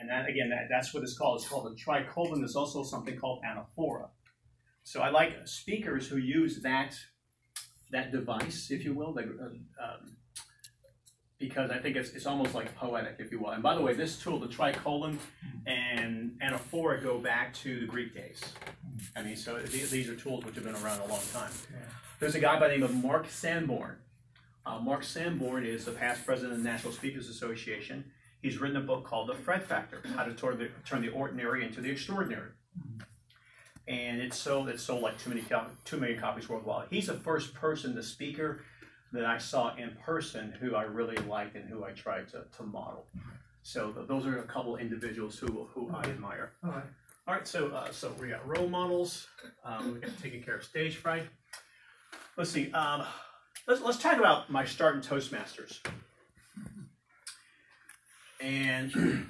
And that, again, that's what it's called. It's called a tricolon. There's also something called anaphora. So I like speakers who use that device, if you will, because I think it's almost like poetic, if you will. And by the way, this tool, the tricolon and anaphora, go back to the Greek days. I mean, so these are tools which have been around a long time. Yeah. There's a guy by the name of Mark Sanborn. Mark Sanborn is the past president of the National Speakers Association. He's written a book called The Fred Factor, How to Turn the Ordinary into the Extraordinary. And it's sold like 2 million copies worldwide. He's the first person, the speaker, that I saw in person who I really liked and who I tried to model. So those are a couple individuals who I admire. All right, so we got role models. We got taking care of stage fright. Let's see. Let's talk about my start in Toastmasters. And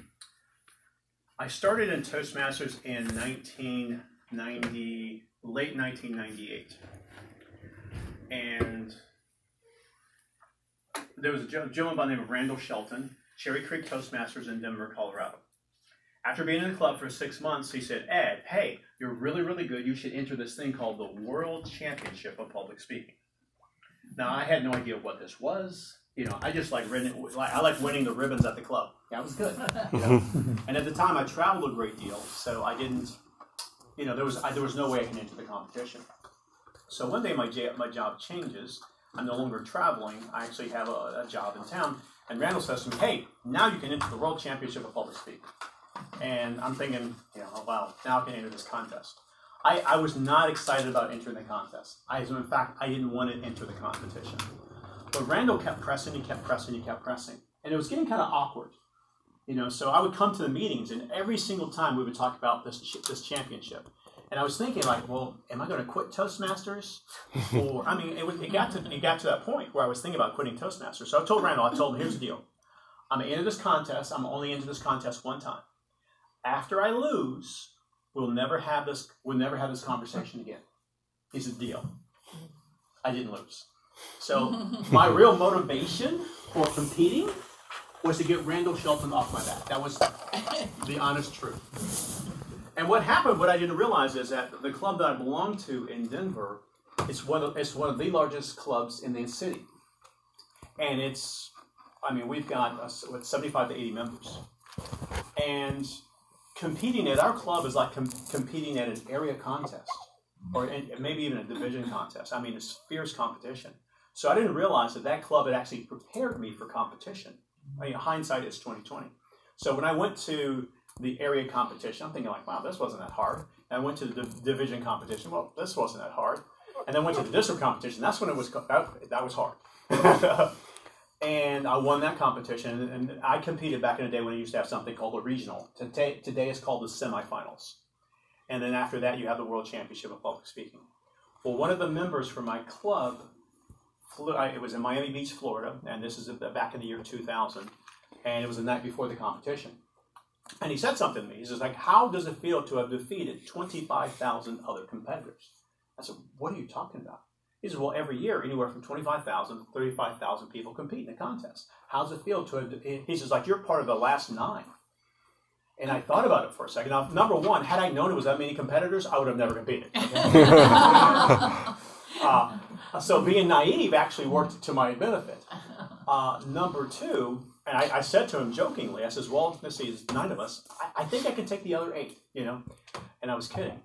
I started in Toastmasters in late 1998. And there was a gentleman by the name of Randall Shelton, Cherry Creek Toastmasters in Denver, Colorado. After being in the club for 6 months, he said, Ed, hey, you're really, really good. You should enter this thing called the World Championship of Public Speaking. Now, I had no idea what this was. You know, I just like winning the ribbons at the club. That was good. You know? And at the time, I traveled a great deal, so I didn't, you know, there was no way I can enter the competition. So one day my job changes. I'm no longer traveling. I actually have a job in town. And Randall says to me, hey, now you can enter the World Championship of Public Speaking. And I'm thinking, you know, oh, wow, now I can enter this contest. I was not excited about entering the contest. In fact, I didn't want to enter the competition. But Randall kept pressing, he kept pressing, he kept pressing. And it was getting kind of awkward. You know, so I would come to the meetings, and every single time we would talk about this championship. And I was thinking, like, well, am I going to quit Toastmasters? Or, I mean, it got to that point where I was thinking about quitting Toastmasters. So I told Randall, here's the deal. I'm going to enter this contest. I'm only into this contest one time. After I lose, we'll never have this conversation again. He said, deal. I didn't lose. So my real motivation for competing was to get Randall Shelton off my back. That was the honest truth. And what happened, what I didn't realize, is that the club that I belong to in Denver, it's one of the largest clubs in the city. And we've got 75 to 80 members. And competing at our club is like competing at an area contest, or maybe even a division contest. I mean, it's fierce competition. So I didn't realize that club had actually prepared me for competition. I mean, hindsight is 20/20. So when I went to the area competition, I'm thinking like, wow, this wasn't that hard. And I went to the division competition. Well, this wasn't that hard. And then went to the district competition. That's when that was hard. And I won that competition. And I competed back in the day when I used to have something called a regional. Today it's called the semifinals. And then after that, you have the World Championship of Public Speaking. Well, one of the members from my club it was in Miami Beach, Florida, and this is back in the year 2000, and it was the night before the competition. And he said something to me. He says, like, how does it feel to have defeated 25,000 other competitors? I said, what are you talking about? He says, well, every year, anywhere from 25,000 to 35,000 people compete in a contest. How does it feel to have, he says, like, you're part of the last 9. And I thought about it for a second. Now, number one, had I known it was that many competitors, I would have never competed. So being naive actually worked to my benefit. Number two, and I said to him jokingly, I says, well, let's see, there's 9 of us. I think I can take the other 8, you know? And I was kidding.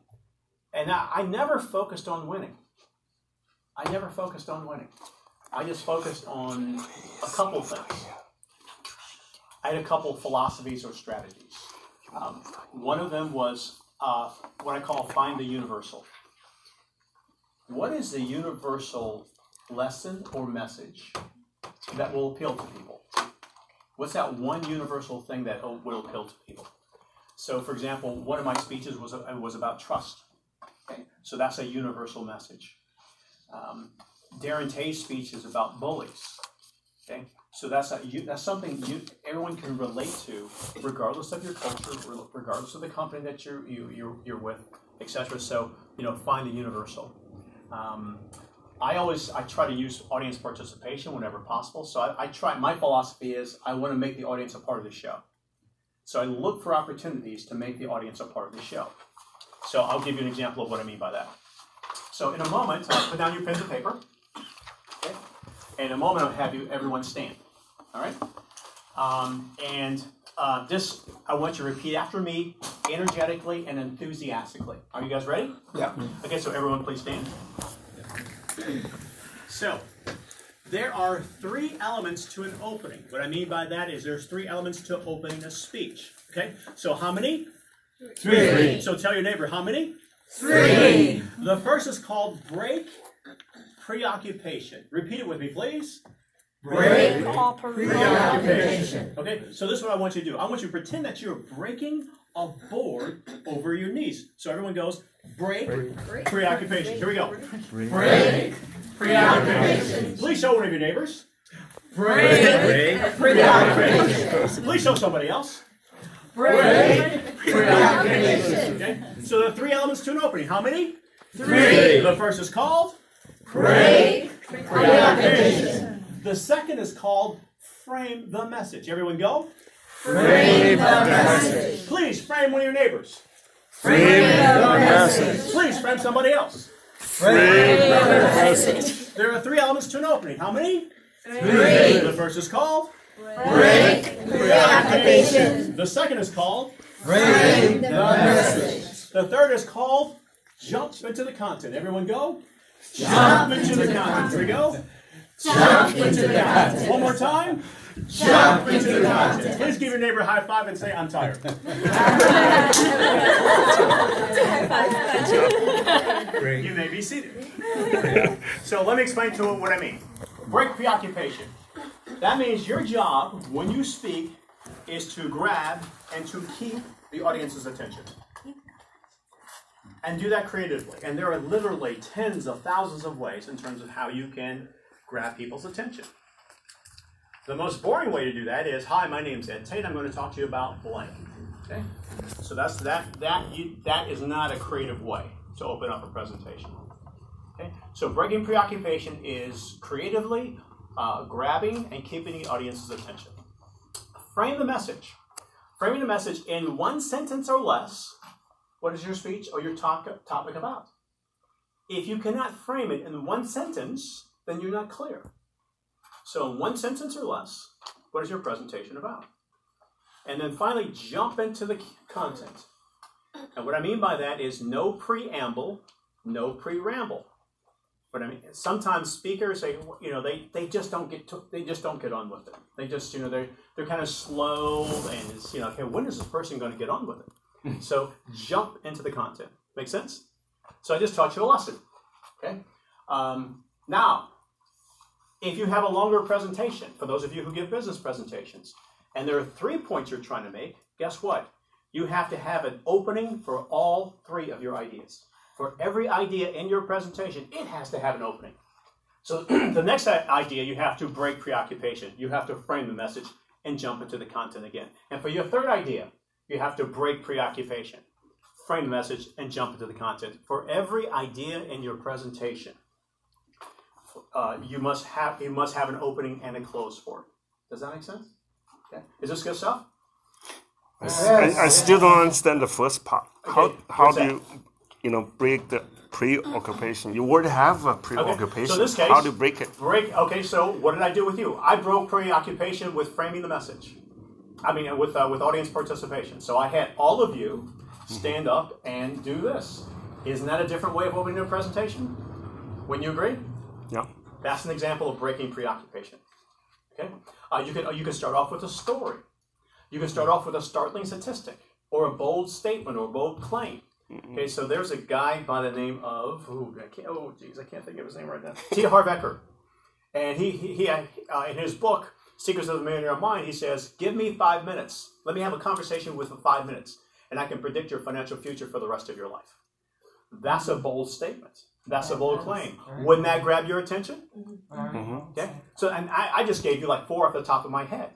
And I never focused on winning. I never focused on winning. I just focused on a couple things. I had a couple philosophies or strategies. One of them was what I call find the universal. What is the universal lesson or message that will appeal to people? What's that one universal thing that will appeal to people? So, for example, one of my speeches was about trust. Okay? So that's a universal message. Darren Tate's speech is about bullies. Okay? So that's something everyone can relate to, regardless of your culture, regardless of the company that you're with, etc. So, you know, find the universal. I try to use audience participation whenever possible. So my philosophy is I want to make the audience a part of the show. So I look for opportunities to make the audience a part of the show. So I'll give you an example of what I mean by that. So in a moment, put down your pens and paper. Okay? And in a moment, I'll have everyone stand. All right? This, I want you to repeat after me energetically and enthusiastically. Are you guys ready? Yeah. Okay, so everyone please stand. So, there are 3 elements to an opening. What I mean by that is there's 3 elements to opening a speech. Okay, so how many? 3. So tell your neighbor, how many? 3. The first is called break preoccupation. Repeat it with me, please. Break preoccupation. Okay, so this is what I want you to do. I want you to pretend that you're breaking a board over your knees. So everyone goes, break preoccupation. Here we go. Break preoccupation. Please show one of your neighbors. Break preoccupation. Please show somebody else. Break preoccupation. Okay, so the 3 elements to an opening. How many? 3. The first is called Break preoccupation. The second is called frame the message. Everyone go. Frame the message. Please frame one of your neighbors. Frame the message. Please frame somebody else. Frame the message. There are 3 elements to an opening. How many? 3. The first is called Break preoccupation. The second is called Frame the message. The third is called jump into the content. Everyone go. Jump into the content. Here we go. Jump into the content. One more time. Jump into the content. Please give your neighbor a high five and say, I'm tired. You may be seated. So let me explain to you what I mean. Break preoccupation. That means your job when you speak is to grab and to keep the audience's attention. And do that creatively. And there are literally tens of thousands of ways in terms of how you can grab people's attention. The most boring way to do that is, hi, my name's Tate. I'm going to talk to you about blank. Okay? So that is not a creative way to open up a presentation. Okay? So breaking preoccupation is creatively grabbing and keeping the audience's attention. Frame the message. Framing the message in 1 sentence or less. What is your speech or your topic about? If you cannot frame it in 1 sentence, then you're not clear. So in 1 sentence or less, what is your presentation about? And then finally, jump into the content. And what I mean by that is no preamble, no pre-ramble. But I mean, sometimes speakers say, they just don't get on with it. They just, they're kind of slow, and it's, okay, when is this person going to get on with it? So jump into the content. Make sense? So I just taught you a lesson. Okay. Now, if you have a longer presentation, for those of you who give business presentations, and there are 3 points you're trying to make, guess what? You have to have an opening for all 3 of your ideas. For every idea in your presentation, it has to have an opening. So the next idea, you have to break preoccupation. You have to frame the message and jump into the content again. And for your third idea, you have to break preoccupation, frame the message, and jump into the content. For every idea in your presentation, you must have an opening and a close for it. Does that make sense? Okay. Is this good stuff? I still don't understand the first part. Okay, How do you break the preoccupation? You already have a preoccupation. Okay. So in this case, how do you break it? Okay, so what did I do with you? I broke preoccupation with framing the message. I mean, with audience participation. So I had all of you stand up and do this. Isn't that a different way of opening a presentation? Wouldn't you agree? Yeah. That's an example of breaking preoccupation. Okay. You can start off with a story. You can start off with a startling statistic, or a bold statement, or a bold claim. Okay. So there's a guy by the name of I can't think of his name right now. T. Harv Eker, and he in his book Secrets of the Millionaire Mind, he says, give me 5 minutes. Let me have a conversation with for 5 minutes, and I can predict your financial future for the rest of your life. That's a bold statement. That's a bold claim. Wouldn't that grab your attention? Okay. So, and I just gave you like 4 off the top of my head.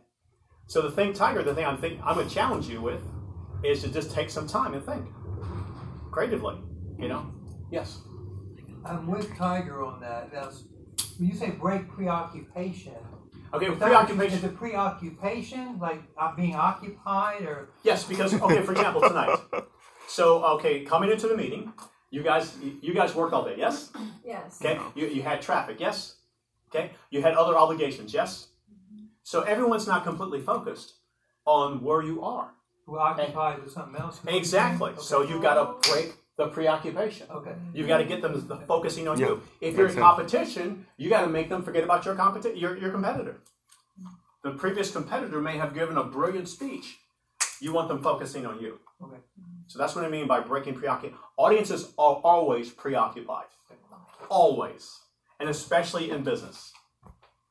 So the thing I'm going to challenge you with is to just take some time and think creatively. Yes. I'm with Tiger on that. When you say break preoccupation, Okay, Is preoccupation. it preoccupation, like being occupied, or? Yes, because, okay, for example, tonight. So, okay, coming into the meeting, you guys worked all day, yes? Yes. Okay, you had traffic, yes? Okay, you had other obligations, yes? So everyone's not completely focused on where you are. We're occupied with something else? Exactly. Okay. So you've got to break the preoccupation. Okay. You've got to get them focusing on you. If you're in Makes sense. competition, you got to make them forget about your competitor. The previous competitor may have given a brilliant speech. You want them focusing on you. Okay. So that's what I mean by breaking preoccupation. Audiences are always preoccupied. Always. And especially in business.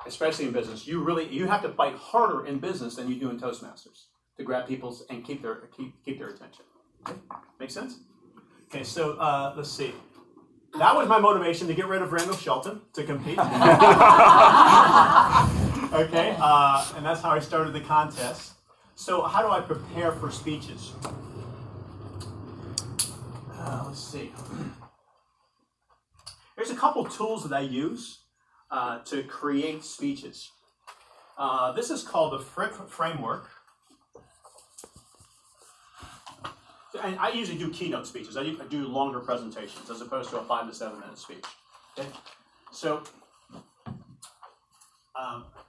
Especially in business. You have to fight harder in business than you do in Toastmasters to grab people's and keep their attention. Okay? Make sense? Okay, so let's see. That was my motivation to get rid of Randall Shelton to compete. Okay, and that's how I started the contest. So how do I prepare for speeches? Let's see. There's a couple tools that I use to create speeches. This is called the Fripp framework. And I usually do keynote speeches. I do longer presentations as opposed to a 5 to 7 minute speech. Okay? So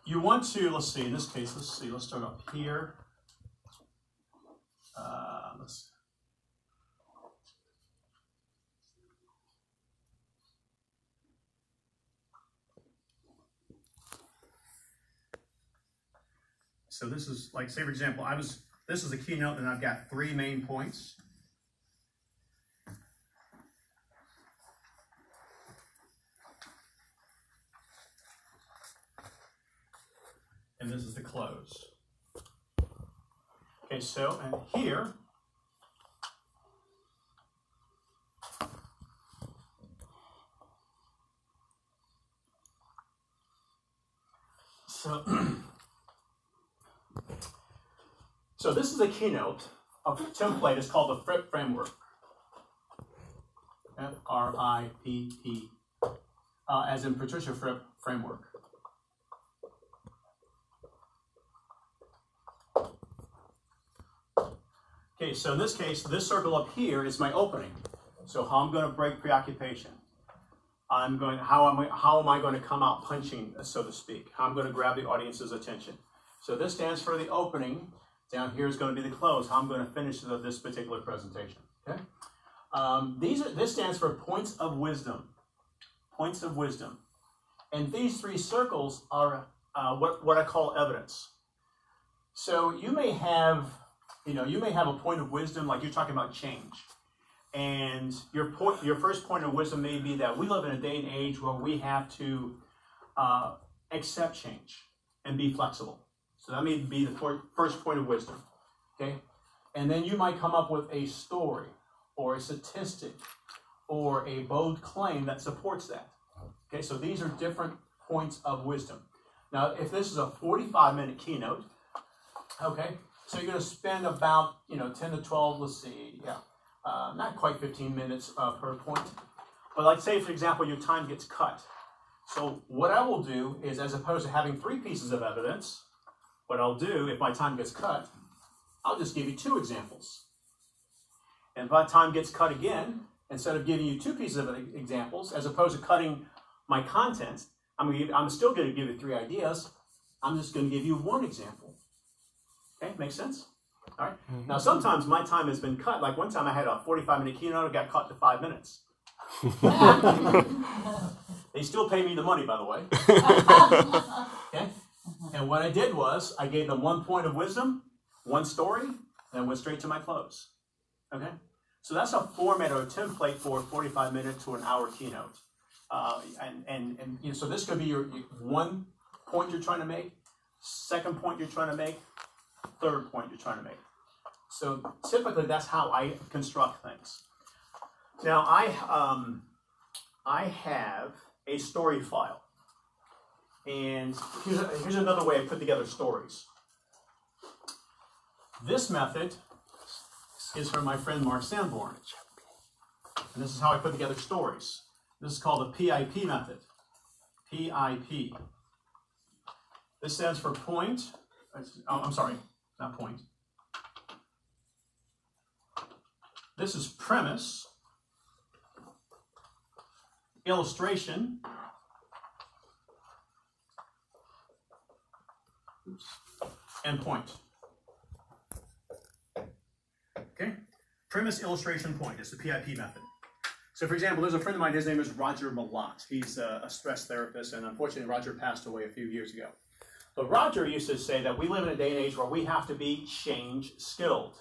you want to, let's see, in this case, let's start up here. So this is, like, say for example, this is a keynote and I've got 3 main points. And this is the close. Okay, so, and here, so this is a keynote. A template is called the Fripp framework. F-R-I-P-P, as in Patricia Fripp framework. Okay, so in this case, this circle up here is my opening. So how I'm going to break preoccupation. How am I going to come out punching, so to speak? How I'm going to grab the audience's attention. So this stands for the opening. Down here is going to be the close. How I'm going to finish this particular presentation. Okay. This stands for points of wisdom. Points of wisdom. And these 3 circles are what I call evidence. So you may have a point of wisdom, like you're talking about change. And your first point of wisdom may be that we live in a day and age where we have to accept change and be flexible. So that may be the first point of wisdom. Okay? And then you might come up with a story or a statistic or a bold claim that supports that. Okay, so these are different points of wisdom. Now, if this is a 45-minute keynote, okay, so you're going to spend about 10 to 12, let's see, not quite 15 minutes per point. But like say, for example, your time gets cut. So what I will do is, as opposed to having 3 pieces of evidence, what I'll do, if my time gets cut, I'll just give you 2 examples. And if my time gets cut again, instead of giving you 2 pieces of examples, as opposed to cutting my content, I'm still going to give you 3 ideas. I'm just going to give you 1 example. Okay, makes sense? All right. Mm-hmm. Now, sometimes my time has been cut. Like one time I had a 45-minute keynote, I got cut to 5 minutes. They still pay me the money, by the way. Okay? And what I did was, I gave them 1 point of wisdom, 1 story, and went straight to my close. Okay? So that's a format or a template for a 45-minute to an hour keynote. So this could be your 1 point you're trying to make, 2nd point you're trying to make, 3rd point you're trying to make. So typically that's how I construct things. Now I have a story file. And here's another way I put together stories. This method is from my friend Mark Sanborn. And this is how I put together stories. This is called the PIP method. PIP. This stands for point. Oh, I'm sorry, not point. This is premise, illustration, and point. Okay? Premise, illustration, point. It's the PIP method. So for example, there's a friend of mine, his name is Roger Malott. He's a stress therapist, and unfortunately Roger passed away a few years ago. But Roger used to say that we live in a day and age where we have to be change skilled.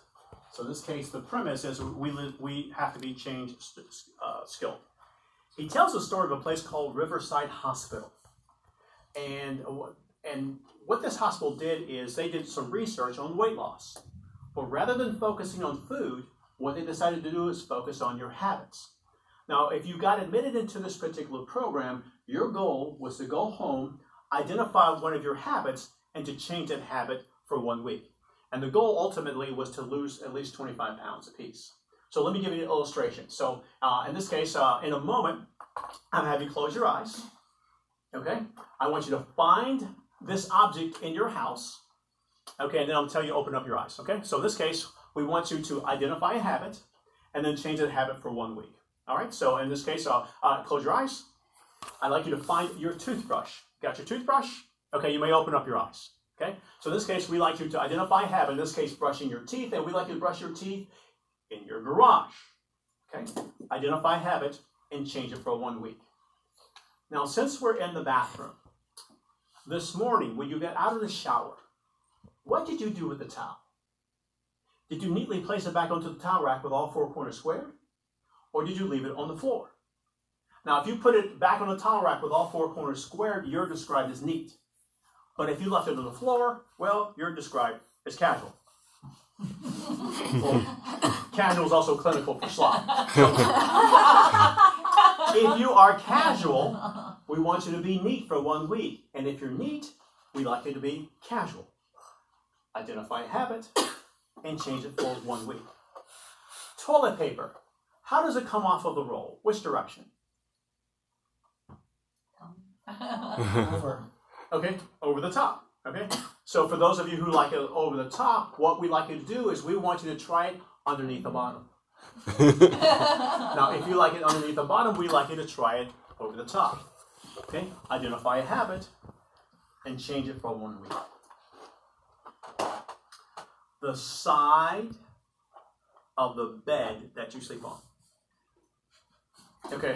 So in this case, the premise is we have to be change skilled. He tells the story of a place called Riverside Hospital. And what this hospital did is they did some research on weight loss. But rather than focusing on food, what they decided to do is focus on your habits. Now, if you got admitted into this particular program, your goal was to go home, identify one of your habits, and to change that habit for 1 week. And the goal ultimately was to lose at least 25 pounds apiece. So let me give you an illustration. So in this case, in a moment, I'm going to have you close your eyes. Okay? I want you to find this object in your house. Okay, and then I'll tell you to open up your eyes. Okay? So in this case, we want you to identify a habit and then change that habit for 1 week. All right? So in this case, close your eyes. I'd like you to find your toothbrush. Got your toothbrush? Okay, you may open up your eyes. Okay? So in this case, we like you to identify a habit, in this case, brushing your teeth, and we like you to brush your teeth in your garage. Okay? Identify a habit and change it for 1 week. Now, since we're in the bathroom, this morning, when you got out of the shower, what did you do with the towel? Did you neatly place it back onto the towel rack with all 4 corners squared? Or did you leave it on the floor? Now, if you put it back on the towel rack with all 4 corners squared, you're described as neat. But if you left it on the floor, well, you're described as casual. Well, casual is also clinical for slop. If you are casual, we want you to be neat for 1 week. And if you're neat, we like you to be casual. Identify a habit and change it for 1 week. Toilet paper. How does it come off of the roll? Which direction? Over. Okay, over the top. Okay, so for those of you who like it over the top, what we like you to do is we want you to try it underneath the bottom. Now, if you like it underneath the bottom, we like you to try it over the top. Okay, identify a habit and change it for 1 week. The side of the bed that you sleep on. Okay,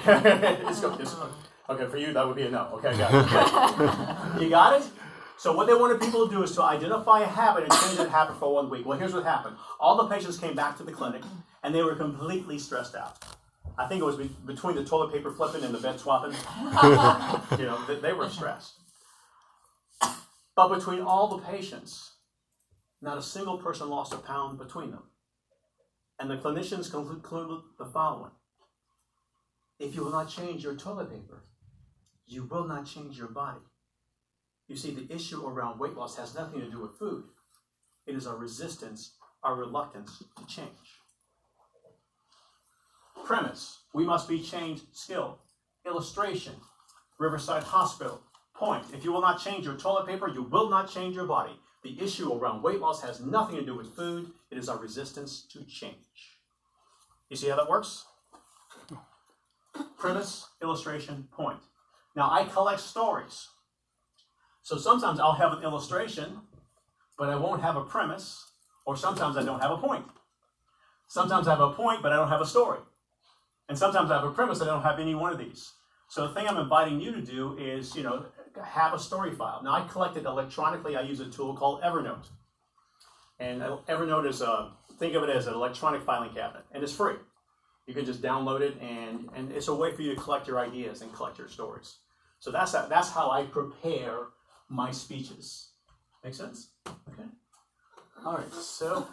okay, for you that would be a no. Okay, got it. Okay. You got it? So what they wanted people to do is to identify a habit and change that habit for 1 week. Well, here's what happened. All the patients came back to the clinic, and they were completely stressed out. I think it was between the toilet paper flipping and the bed swapping. You know, they were stressed. But between all the patients, not a single person lost a pound between them. And the clinicians concluded the following. If you will not change your toilet paper, you will not change your body. You see, the issue around weight loss has nothing to do with food. It is our resistance, our reluctance to change. Premise, we must be change skilled. Illustration, Riverside Hospital. Point, if you will not change your toilet paper, you will not change your body. The issue around weight loss has nothing to do with food. It is our resistance to change. You see how that works? Premise, illustration, point. Now, I collect stories. So sometimes I'll have an illustration, but I won't have a premise, or sometimes I don't have a point. Sometimes I have a point, but I don't have a story. And sometimes I have a premise, I don't have any one of these. So the thing I'm inviting you to do is, have a story file. Now, I collect it electronically. I use a tool called Evernote. And Evernote is, think of it as an electronic filing cabinet, and it's free. You can just download it, and it's a way for you to collect your ideas and collect your stories. So that's how I prepare my speeches. Make sense? Okay. All right. So.